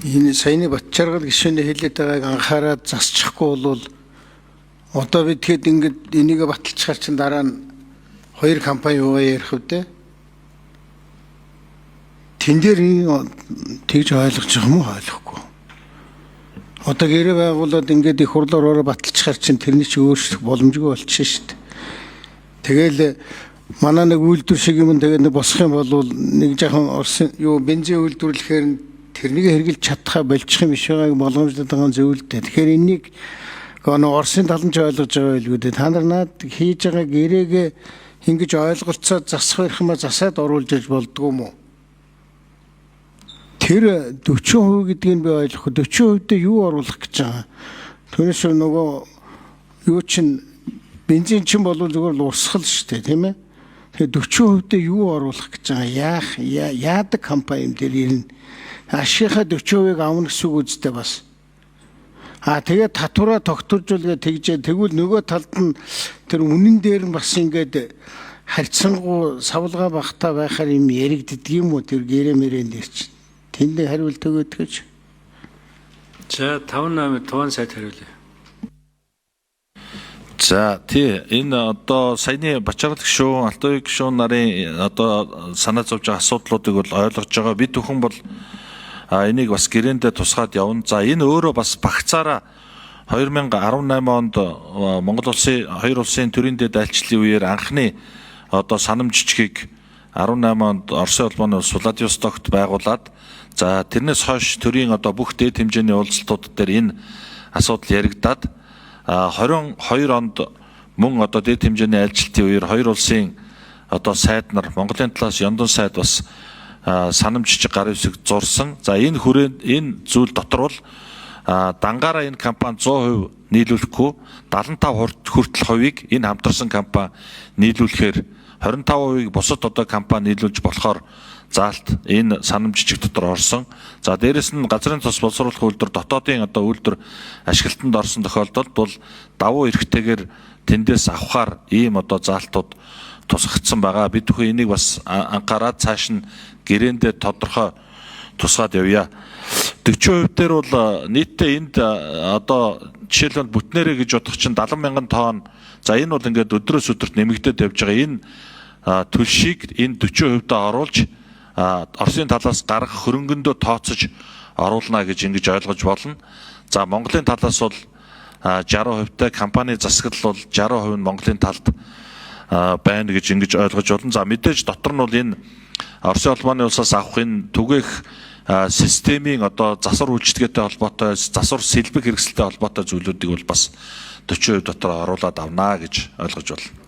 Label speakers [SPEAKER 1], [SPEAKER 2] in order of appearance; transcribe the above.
[SPEAKER 1] Энэ саяны Батчаргал гишүүний хэлээд байгааг анхаарад засчихгүй бол одоо бид тэгэхэд ингээд энийг баталчихар чин дараа нь хоёр компани юугаа ярих вэ? Тэн дээр тэгж ойлгож байгаа юм уу ойлгохгүй. Одоо гэрээ байгуулад ингээд их хурлаараа баталчихар чин тэрний чи өөрчлөх боломжгүй болчихно шүү дээ. Тэгэл манай нэг үйлдвэр шиг юм тэгээд босох юм бол нэг жоохон Орсын бензин үйлдвэрлэхээр тэрнийг хэрэгжилж чадхаа болчих юм биш байгааг боломжтой байгаа зөвлөлтэй. Тэгэхээр энийг Орсын таланч ойлгож байгаа байлгүй дээ. Та нар наад хийж байгаа гэрээгээ ингэж ойлголцоод засах байх юм а засаад оруулж иж болдгоо юм уу? Тэр 40% гэдгийг би ойлгох. 40% дээр юу оруулах гэж байгаа? Түүнээс нөгөө юу чин бензин чин бол зүгээр л урсгал шүү дээ, тийм ээ? Тэгэхээр 40% дээр юу оруулах гэж байгаа? Яадаг компани юм дээр ирнэ. Ашигынхаа 40%-ийг авна гэсэн үг үстэй бас. Тэгээд татвараа тогтворжуулгээ тэгжээ. Тэгвэл нөгөө талд нь тэр үнэн дээр нь бас ингээд харьцангуй савлгаа багтаа байхаар юм яригддаг юм уу тэр гэрээ мэрэн дээр чинь. Тэнд хариулт өгөөд гэж.
[SPEAKER 2] За 58 Туван сайд хариулъя.
[SPEAKER 3] За тий энэ одоо саяны Бачаргал гишүүн, Алтан үе гишүүн нарын одоо санаа зовж байгаа асуудлуудыг бол ойлгож байгаа. Бид бүхэн бол энийг бас гэрээндээ тусгаад явна. За энэ өөрөө бас багцаараа 2018 онд Монгол улсын хоёр улсын төрийн дэд айлчлалын үеэр анхны одоо санам жижигийг 18 онд Оросын улбаны улс Владивостокт байгуулад за тэрнээс хойш төрийн одоо бүх дээд хэмжээний уулзалтууд дээр энэ асуудал яригдаад 22 онд мөн одоо дээд хэмжээний айлчлалын үеэр хоёр улсын одоо сайд нар Монголын талаас Яндон сайд бас санам жижиг гарын үсэг зурсан. За энэ зүйл дотор бол дангаараа энэ компани 100% нийлүүлэхгүй 75% хүртэл хувийг энэ хамтарсан компани нийлүүлэхээр 25%-ийг бусад одоо компани нийлүүлж болохоор заалт энэ санам жижиг дотор орсон. За дээрэс нь газрын тус боловсруулах үйлдвэр дотоодын одоо үйлдвэр ашиглалтанд орсон тохиолдолд бол давуу эрхтэйгээр тэндээс авахар ийм одоо заалтууд тусгагдсан байгаа. Бид бүхэн энийг бас анхаарад цааш нь гэрээндээ тодорхой тусгаад явъя. 40% дээр бол нийтдээ энд одоо жишээлбэл бүтнээрээ гэж бодох чинь 70 мянган тонн. За энэ бол ингээд өдрөөс өдөрт нэмэгдээд явж байгаа. Энэ төлшийг энэ 40%-д оруулж Оросын талаас гаргах хөрөнгөндөө тооцож оруулна гэж ингэж ойлгож болно. За Монголын талаас бол 60%-тай компани засаглал бол 60% нь Монголын талд байна гэж ингэж ойлгож болно. За мэдээж дотор нь бол энэ Оросын улбаны улсаас авах энэ түгээх системийн одоо засвар үйлчилгээтэй холбоотой засвар сэлбэг хэрэгсэлтэй холбоотой зүйлүүдийг бол бас 40% дотор оруулаад авнаа гэж ойлгож байна.